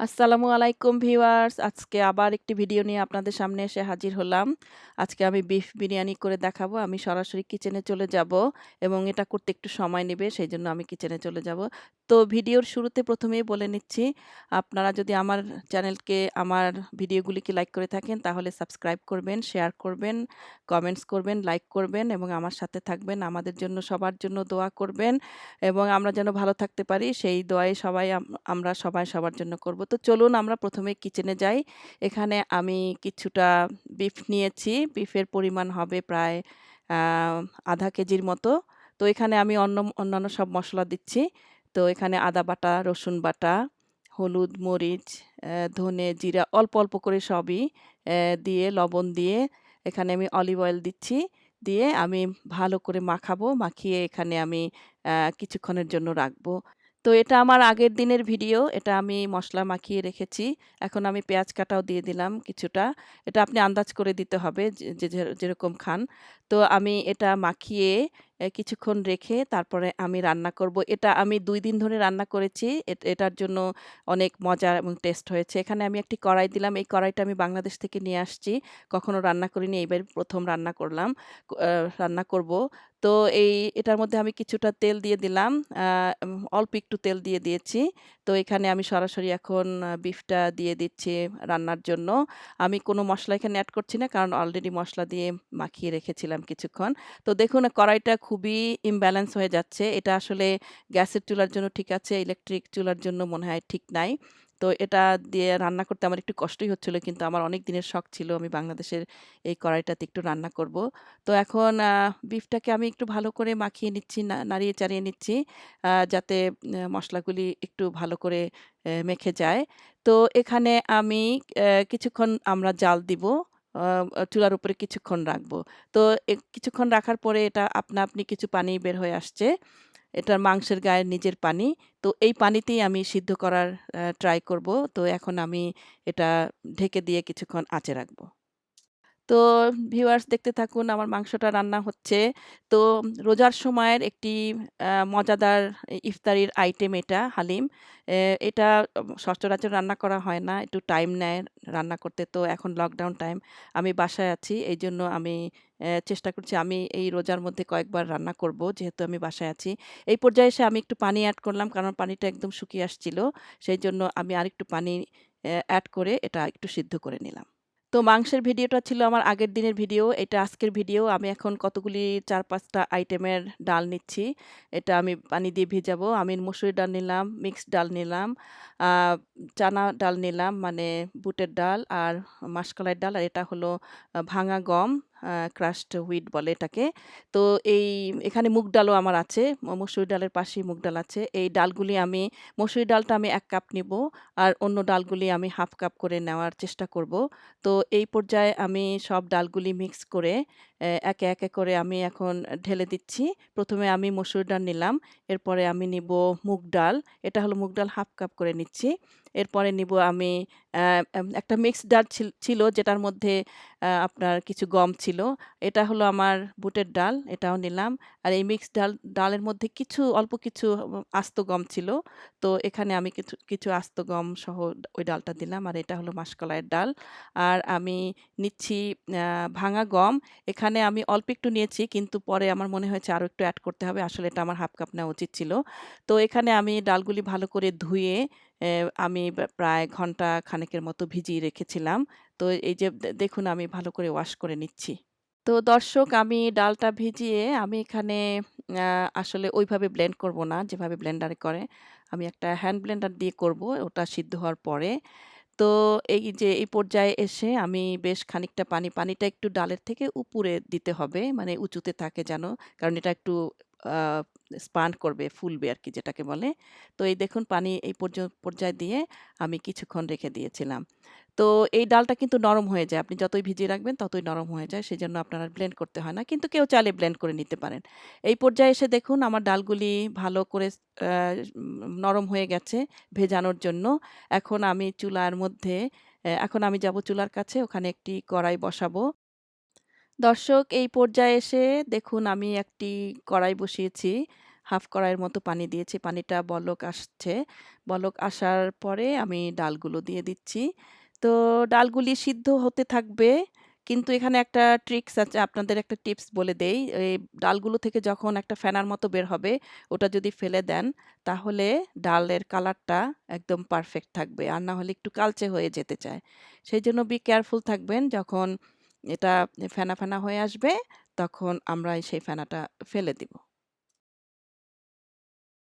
আসসালামু আলাইকুম ভিউয়ার্স। আজকে আবার একটি ভিডিও নিয়ে আপনাদের সামনে এসে হাজির হলাম। আজকে আমি বিফ বিরিয়ানি করে দেখাবো। আমি সরাসরি কিচেনে চলে যাব এবং এটা করতে একটু সময় নেবে, সেইজন্য আমি কিচেনে চলে যাব। তো ভিডিওর শুরুতে প্রথমেই বলে নিচ্ছি, আপনারা যদি আমার চ্যানেলকে, আমার ভিডিওগুলিকে লাইক করে থাকেন তাহলে সাবস্ক্রাইব করবেন, শেয়ার করবেন, কমেন্টস করবেন, লাইক করবেন এবং আমার সাথে থাকবেন। আমাদের জন্য সবার জন্য দোয়া করবেন এবং আমরা যেন ভালো থাকতে পারি সেই দোয়াই সবাই আমরা সবাই সবার জন্য করব। তো চলুন আমরা প্রথমে কিচেনে যাই। এখানে আমি কিছুটা বিফ নিয়েছি। বিফের পরিমাণ হবে প্রায় আ ০.৫ কেজির মতো। তো এখানে আমি অন্যান্য সব মসলা দিচ্ছি। তো এখানে আদা বাটা, রসুন বাটা, হলুদ, মরিচ, ধনে, জিরা অল্প, অল্প করে সবই দিয়ে লবণ দিয়ে এখানে আমি অলিভ অয়েল দিচ্ছি। দিয়ে আমি ভালো করে মাখাবো। মাখিয়ে এখানে আমি কিছুক্ষণের জন্য রাখবো। তো এটা আমার আগের দিনের ভিডিও। এটা আমি মসলা মাখিয়ে রেখেছি। এখন আমি পেঁয়াজ কাটাও দিয়ে দিলাম কিছুটা। এটা আপনি আন্দাজ করে দিতে হবে যে যেরকম খান। তো আমি এটা মাখিয়ে কিছুক্ষণ রেখে তারপরে আমি রান্না করব। এটা আমি ২ দিন ধরে রান্না করেছি। এটার জন্য অনেক মজা এবং টেস্ট হয়েছে। এখানে আমি একটি কড়াই দিলাম। এই কড়াইটা আমি বাংলাদেশ থেকে নিয়ে আসছি। কখনো রান্না করিনি। এইবার ১ম রান্না করলাম। রান্না করব। তো এটার মধ্যে আমি কিছুটা তেল দিয়ে দিলাম। আ অল্প একটু তেল দিয়ে দিয়েছি। তো এখানে আমি সরাসরি এখন বিফটা দিয়ে দিচ্ছি রান্নার জন্য। আমি কোনো মসলা এখানে এড করছি না, কারণ অলরেডি মসলা দিয়ে মাখিয়ে রেখেছিলাম কিছুক্ষণ। তো দেখুন কড়াইটা খুবই ইমব্যালেন্স হয়ে যাচ্ছে। এটা আসলে গ্যাসের চুলার জন্য ঠিক আছে, ইলেকট্রিক চুলার জন্য মনে হয় ঠিক নাই। তো এটা দিয়ে রান্না করতে আমার একটু কষ্টই হচ্ছিল, কিন্তু আমার অনেক দিনের শখ ছিল আমি বাংলাদেশের এই কড়াইটাতে একটু রান্না করব। তো এখন বিফটাকে আমি একটু ভালো করে মাখিয়ে নিচ্ছি, নাড়িয়ে চাড়িয়ে নিচ্ছি যাতে মসলাগুলি একটু ভালো করে মেখে যায়। তো এখানে আমি কিছুক্ষণ আমরা জাল দিব। আ চুলার উপরে কিছুক্ষণ রাখবো। তো কিছুক্ষণ রাখার পরে এটা আপনা আপনি কিছু পানি বের হয়ে আসছে। এটার মাংসের গায়ের নিজের পানি। তো এই পানিতেই আমি সিদ্ধ করার ট্রাই করব। তো এখন আমি এটা ঢেকে দিয়ে কিছুক্ষণ আঁচে রাখবো। তো ভিউয়ার্স দেখতে থাকুন, আমার মাংসটা রান্না হচ্ছে। তো রোজার সময়ের একটি মজাদার ইফতারির আইটেম এটা হালিম। এটা সচরাচর রান্না করা হয় না। একটু টাইম নেয় রান্না করতে। তো এখন লকডাউন টাইম। আমি বাসায় আছি। এইজন্য আমি চেষ্টা করছি আমি এই রোজার মধ্যে কয়েকবার রান্না করব, যেহেতু আমি বাসায় আছি। এই পর্যায়ে এসে আমি একটু পানি এড করলাম, কারণ পানিটা একদম শুকিয়ে আসছিল। সেইজন্য আমি আরেকটু পানি এড করে এটা একটু সিদ্ধ করে নিলাম। তো মাংসের ভিডিওটা ছিল আমার আগের দিনের ভিডিও। এটা আজকের ভিডিও। আমি এখন কতগুলি ৪-৫ টা আইটেমের ডাল নিচ্ছি। এটা আমি পানি দিয়ে ভিজাবো। আমি মসুরির ডাল নিলাম, মিক্সড ডাল নিলাম, আ চানা ডাল নিলাম, মানে বুটের ডাল আর মাসকলাইয়ের ডাল। আর এটা হলো ভাঙা গম, ক্রাশড হুইট বলে এটাকে। তো এখানে মুগ ডালও আমার আছে। মসুর ডালের পাশেই মুগ ডাল আছে। এই ডালগুলি আমি, মসুরি ডালটা আমি ১ কাপ নিবো। আর অন্য ডালগুলি আমি 1/2 কাপ করে নেওয়ার চেষ্টা করব। তো এই পর্যায়ে আমি সব ডালগুলি মিক্স করে একে, একে করে আমি এখন ঢেলে দিচ্ছি। ১ম এ আমি মসুর ডাল নিলাম। এরপরে আমি নিবো মুগ ডাল। এটা হলো মুগ ডাল 1/2 কাপ করে নিচ্ছি। এরপরে নিবো আমি অ্যা একটা মিক্সড ডাল ছিল যেটার মধ্যে আপনার কিছু গম ছিল। এটা হলো আমার বুটের ডাল, এটাও নিলাম। আর এই মিক্সড ডালের মধ্যে অল্প কিছু আস্ত গম ছিল। তো এখানে আমি কিছু, কিছু আস্ত গম সহ ওই ডালটা দিলাম। আর এটা হলো মাসকলাইয়ের ডাল। আর আমি নিচ্ছি আ ভাঙা গম। এখানে আমি অল্প একটু নিয়েছি, কিন্তু পরে আমার মনে হয়েছে আরো একটু এড করতে হবে। আসলে এটা আমার 1/2 কাপ নেওয়া উচিত ছিল। তো এখানে আমি ডালগুলি ভালো করে ধুয়ে আমি প্রায় ঘন্টা খানেকের মতো ভিজিয়ে রেখেছিলাম। তো এই যে দেখুন আমি ভালো করে ওয়াশ করে নিচ্ছি। তো দর্শক, আমি ডালটা ভিজিয়ে আমি এখানে আ আসলে ওইভাবে ব্লেন্ড করব না যেভাবে ব্লেন্ডারে করে। আমি একটা হ্যান্ড ব্লেন্ডার দিয়ে করব ওটা সিদ্ধ হওয়ার পরে। তো এই যে এই পর্যায়ে এসে আমি বেশ খানিকটা পানিটা একটু ডালের থেকে উপরে দিতে হবে। মানে উঁচুতে থাকে যেন। কারণ এটা একটু আ স্পান করবে, ফুলবে আরকি যেটাকে বলে। তো এই দেখুন পানি এই পর্যায়ে দিয়ে আমি কিছুক্ষণ রেখে দিয়েছিলাম। তো এই ডালটা কিন্তু নরম হয়ে যায়। আপনি যতই ভিজিয়ে রাখবেন ততই নরম হয়ে যায়। সেজন্য আপনার আর ব্লেন্ড করতে হয় না। কিন্তু কেউ চাইলে ব্লেন্ড করে নিতে পারেন। এই পর্যায়ে এসে দেখুন আমার ডালগুলি ভালো করে আ নরম হয়ে গেছে ভেজানোর জন্য। এখন আমি চুলার মধ্যে এখন আমি যাব চুলার কাছে, ওখানে একটি কড়াই বসাবো। দর্শক, এই পর্যায়ে এসে দেখুন আমি একটি কড়াই বসিয়েছি। হাফ কড়াইয়ের মতো পানি দিয়েছি। পানিটা বলক আসছে। বলক আসার পরে আমি ডালগুলো দিয়ে দিচ্ছি। তো ডালগুলি সিদ্ধ হতে থাকবে। কিন্তু এখানে একটা ট্রিক্স আছে, আপনাদের একটা টিপস বলে দেই। এই ডালগুলো থেকে যখন একটা ফেনার মতো বের হবে, ওটা যদি ফেলে দেন, তাহলে ডালের কালারটা একদম পারফেক্ট থাকবে। আর না হলে একটু কালচে হয়ে যেতে চায়। সেইজন্য বি কেয়ারফুল থাকবেন। যখন এটা ফেনা, ফেনা হয়ে আসবে, তখন আমরা সেই ফেনাটা ফেলে দিব।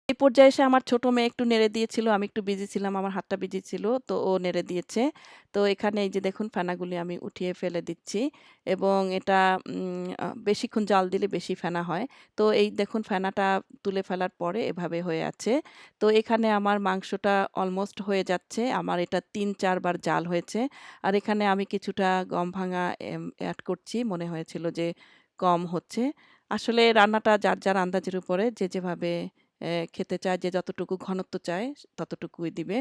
এই পর্যায়ে এসে আমার ছোট মেয়ে একটু নেড়ে দিয়েছিল। আমি একটু বিজি ছিলাম, আমার হাতটা বিজি ছিল। তো ও নেড়ে দিয়েছে। তো এখানে এই যে দেখুন ফেনাগুলি আমি উঠিয়ে ফেলে দিচ্ছি এবং এটা বেশিক্ষণ জাল দিলে বেশি ফেনা হয়। তো এই দেখুন ফেনাটা তুলে ফেলার পরে এভাবে হয়ে আছে। তো এখানে আমার মাংসটা অলমোস্ট হয়ে যাচ্ছে। আমার এটা ৩-৪ বার জাল হয়েছে। আর এখানে আমি কিছুটা গম ভাঙা এড করছি। মনে হয়েছিল যে কম হচ্ছে। আসলে রান্নাটা যার, যার আন্দাজের উপরে যে যেভাবে খেতে চায়, যে যতটুকু ঘনত্ব চায় ততটুকুই দিবে।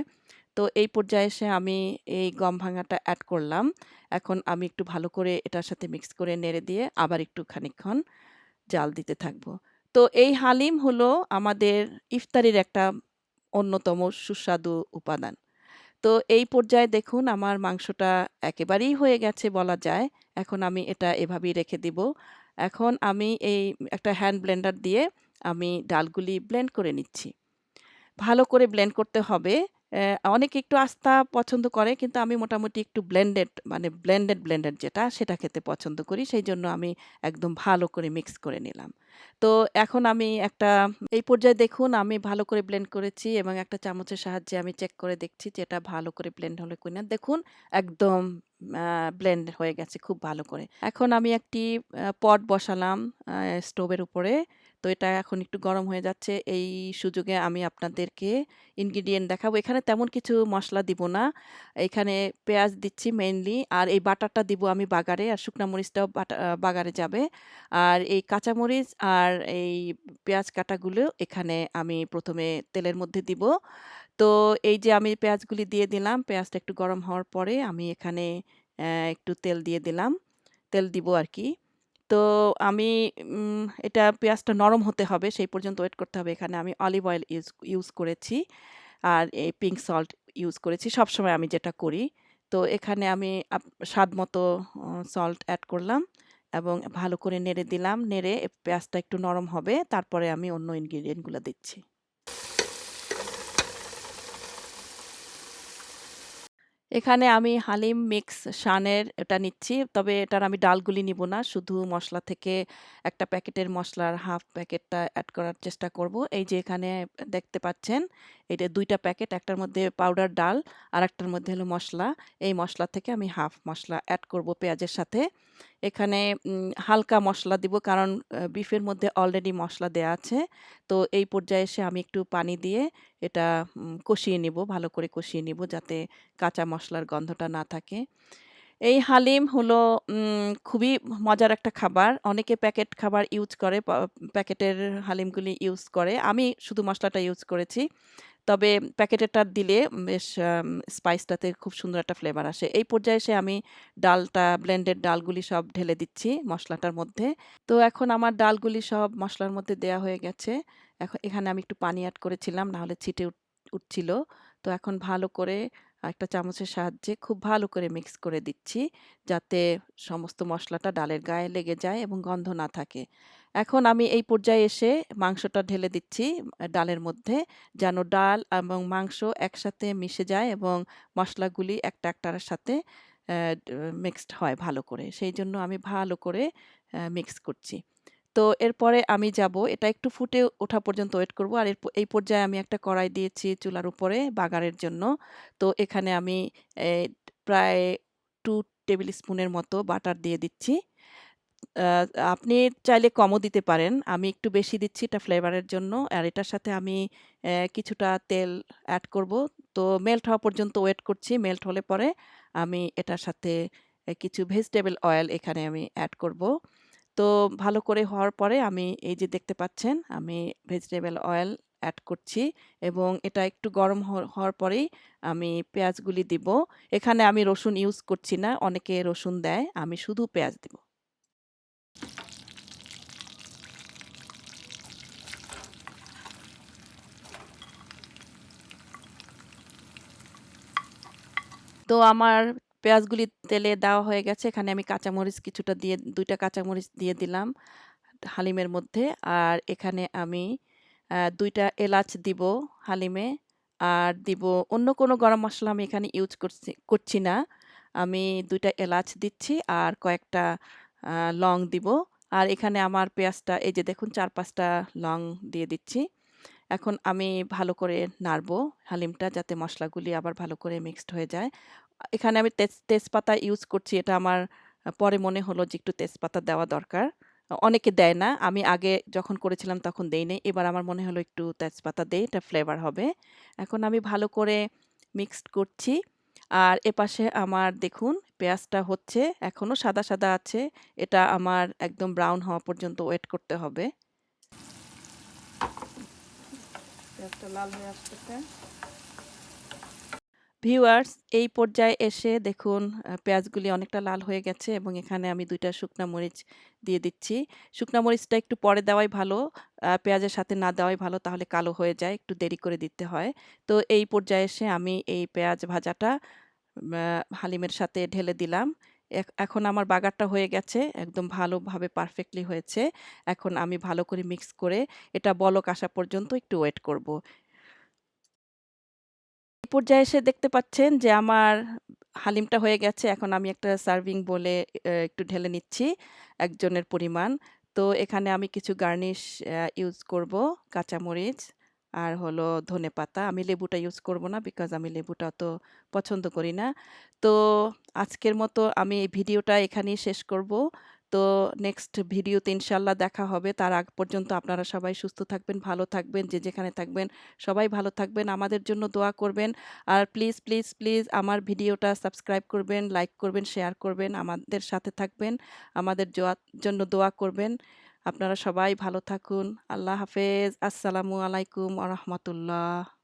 তো এই পর্যায়ে এসে আমি এই গম ভাঙাটা এড করলাম। এখন আমি একটু ভালো করে এটার সাথে মিক্স করে নেড়ে দিয়ে আবার একটু খানিকক্ষণ জাল দিতে থাকবো। তো এই হালিম হলো আমাদের ইফতারির একটা অন্যতম সুস্বাদু উপাদান। তো এই পর্যায়ে দেখুন আমার মাংসটা একেবারেই হয়ে গেছে বলা যায়। এখন আমি এটা এভাবেই রেখে দিব। এখন আমি এই একটা হ্যান্ড ব্লেন্ডার দিয়ে আমি ডালগুলি ব্লেন্ড করে নিচ্ছি। ভালো করে ব্লেন্ড করতে হবে। অনেকে একটু আস্তা পছন্দ করে, কিন্তু আমি মোটামুটি একটু ব্লেন্ডেড যেটা, সেটা খেতে পছন্দ করি। সেইজন্য আমি একদম ভালো করে মিক্স করে নিলাম। তো এখন আমি এই পর্যায়ে দেখুন আমি ভালো করে ব্লেন্ড করেছি এবং একটা চামচের সাহায্যে আমি চেক করে দেখছি যে এটা ভালো করে ব্লেন্ড হলো কিনা। দেখুন একদম ব্লেন্ড হয়ে গেছে খুব ভালো করে। এখন আমি একটি পট বসালাম আ স্টোভের উপরে। তো এটা এখন একটু গরম হয়ে যাচ্ছে। এই সুযোগে আমি আপনাদেরকে ইনগ্রিডিয়েন্ট দেখাবো। এখানে তেমন কিছু মসলা দিব না। এখানে পেঁয়াজ দিচ্ছি মেইনলি। আর এই বাটারটা দিব আমি বাগারে। আর শুকনা মরিচটাও বাগারে যাবে। আর এই কাঁচামরিচ আর এই পেঁয়াজ কাটাগুলো এখানে আমি ১ম এ তেলের মধ্যে দিব। তো এই যে আমি পেঁয়াজগুলি দিয়ে দিলাম। পেঁয়াজটা একটু গরম হওয়ার পরে আমি এখানে একটু তেল দিয়ে দিলাম। তেল দিব আরকি। তো আমি এটা পেঁয়াজটা নরম হতে হবে, সেই পর্যন্ত ওয়েট করতে হবে। এখানে আমি অলিভ অয়েল ইউজ করেছি। আর এই পিঙ্ক সল্ট ইউজ করেছি। সবসময় আমি যেটা করি। তো এখানে আমি স্বাদ মতো সল্ট এড করলাম এবং ভালো করে নেড়ে দিলাম। নেড়ে পেঁয়াজটা একটু নরম হবে। তারপরে আমি অন্য ইনগ্রিডিয়েন্ট গুলা দিচ্ছি। এখানে আমি হালিম মিক্স শানের এটা নিচ্ছি। তবে এটার আমি ডালগুলি নিব না। শুধু মসলা থেকে একটা প্যাকেটের মসলার হাফ প্যাকেটটা এড করার চেষ্টা করব। এই যে এখানে দেখতে পাচ্ছেন, এটা ২ টা প্যাকেট। একটার মধ্যে পাউডার ডাল, আরেকটার মধ্যে হলো মসলা। এই মসলা থেকে আমি হাফ মসলা এড করব পেঁয়াজের সাথে। এখানে হালকা মসলা দিব, কারণ বিফের মধ্যে অলরেডি মসলা দেয়া আছে। তো এই পর্যায়ে এসে আমি একটু পানি দিয়ে এটা কষিয়ে নিব, ভালো করে কষিয়ে নিব যাতে কাঁচা মসলার গন্ধটা না থাকে। এই হালিম হলো খুবই মজার একটা খাবার। অনেকে প্যাকেট খাবার ইউজ করে, প্যাকেটের হালিমগুলি ইউজ করে। আমি শুধু মসলাটা ইউজ করেছি। তবে প্যাকেটেরটা দিলে বেশ স্পাইসটাতে খুব সুন্দর একটা ফ্লেভার আসে। এই পর্যায়ে এসে আমি ব্লেন্ডেড ডালগুলি সব ঢেলে দিচ্ছি মসলাটার মধ্যে। তো এখন আমার ডালগুলি সব মসলার মধ্যে দেয়া হয়ে গেছে। এখানে আমি একটু পানি এড করেছিলাম, না হলে ছিটে উঠছিল। তো এখন ভালো করে একটা চামচের সাহায্যে খুব ভালো করে মিক্স করে দিচ্ছি, যাতে সমস্ত মসলাটা ডালের গায়ে লেগে যায় এবং গন্ধ না থাকে। এখন আমি এই পর্যায়ে এসে মাংসটা ঢেলে দিচ্ছি ডালের মধ্যে, যেন ডাল এবং মাংস একসাথে মিশে যায় এবং মসলাগুলি একটার সাথে অ্যা ড মিক্সড হয় ভালো করে। সেইজন্য আমি ভালো করে মিক্স করছি। তো এরপরে আমি যাব, এটা একটু ফুটে ওঠা পর্যন্ত ওয়েট করব। আর এই পর্যায়ে আমি একটা কড়াই দিয়েছি চুলার উপরে বাগারের জন্য। তো এখানে আমি এ প্রায় ২ টেবিল স্পুনের মতো বাটার দিয়ে দিচ্ছি। আ আপনি চাইলে কমও দিতে পারেন। আমি একটু বেশি দিচ্ছি এটা ফ্লেভারের জন্য। আর এটার সাথে আমি কিছুটা তেল এড করব। তো মেল্ট হওয়া পর্যন্ত ওয়েট করছি। মেল্ট হলে পরে আমি এটার সাথে কিছু ভেজিটেবল অয়েল এখানে আমি এড করব। তো ভালো করে হওয়ার পরে আমি এই যে দেখতে পাচ্ছেন, আমি ভেজিটেবল অয়েল এড করছি এবং এটা একটু গরম হওয়ার পরেই আমি পেঁয়াজগুলি দিব। এখানে আমি রসুন ইউজ করছি না। অনেকে রসুন দেয়। আমি শুধু পেঁয়াজ দিব। তো আমার পেঁয়াজগুলি তেলে দেওয়া হয়ে গেছে। এখানে আমি কাঁচামরিচ কিছুটা দিয়ে ২ টা কাঁচামরিচ দিয়ে দিলাম হালিমের মধ্যে। আর এখানে আমি ২ টা এলাচ দিব হালিমে। আর দিব অন্য কোনো গরম মসলা আমি এখানে ইউজ করছি না। আমি ২ টা এলাচ দিচ্ছি আর কয়েকটা আ লং দিব। আর এখানে আমার পেঁয়াজটা এই যে দেখুন ৪-৫ টা লং দিয়ে দিচ্ছি। এখন আমি ভালো করে নাড়বো হালিমটা যাতে মসলাগুলি আবার ভালো করে মিক্সড হয়ে যায়। এখানে আমি তেজপাতা ইউজ করছি। এটা আমার পরে মনে হলো যে একটু তেজপাতা দেওয়া দরকার। অনেকে দেয় না। আমি আগে যখন করেছিলাম তখন দেই নাই। এবার আমার মনে হলো একটু তেজপাতা দেই, এটা ফ্লেভার হবে। এখন আমি ভালো করে মিক্সড করছি। আর এপাশে আমার দেখুন পেঁয়াজটা হচ্ছে, এখনো সাদা, সাদা আছে। এটা আমার একদম ব্রাউন হওয়া পর্যন্ত ওয়েট করতে হবে। পেঁয়াজটা লাল হয়ে আসতেছে। ভিউয়ার্স, এই পর্যায়ে এসে দেখুন পেঁয়াজগুলি অনেকটা লাল হয়ে গেছে এবং এখানে আমি ২ টা শুকনা মরিচ দিয়ে দিচ্ছি। শুকনা মরিচটা একটু পরে দেওয়াই ভালো। পেঁয়াজের সাথে না দেওয়াই ভালো, তাহলে কালো হয়ে যায়। একটু দেরি করে দিতে হয়। তো এই পর্যায়ে এসে আমি এই পেঁয়াজ ভাজাটা হালিমের সাথে ঢেলে দিলাম। এখন আমার বাগারটা হয়ে গেছে। একদম ভালোভাবে পারফেক্টলি হয়েছে। এখন আমি ভালো করে মিক্স করে এটা বলক আসা পর্যন্ত একটু ওয়েট করব। এই পর্যায়ে এসে দেখতে পাচ্ছেন যে আমার হালিমটা হয়ে গেছে। এখন আমি একটা সার্ভিং বোলে একটু ঢেলে নিচ্ছি একজনের পরিমাণ। তো এখানে আমি কিছু গার্নিশ ইউজ করব। কাঁচামরিচ আর হলো ধনেপাতা। আমি লেবুটা ইউজ করব না বিকজ আমি লেবুটা অত পছন্দ করি না। তো আজকের মতো আমি এই ভিডিওটা এখানেই শেষ করব। তো নেক্সট ভিডিওতে ইনশাআল্লাহ দেখা হবে। তার আগ পর্যন্ত আপনারা সবাই সুস্থ থাকবেন, ভালো থাকবেন, যে যেখানে থাকবেন সবাই ভালো থাকবেন। আমাদের জন্য দোয়া করবেন। আর প্লিজ, প্লিজ, প্লিজ আমার ভিডিওটা সাবস্ক্রাইব করবেন, লাইক করবেন, শেয়ার করবেন। আমাদের সাথে থাকবেন। আমাদের জন্য দোয়া করবেন। আপনারা সবাই ভালো থাকুন। আল্লাহ হাফেজ। আসসালামু আলাইকুম ওয়া রাহমাতুল্লাহ।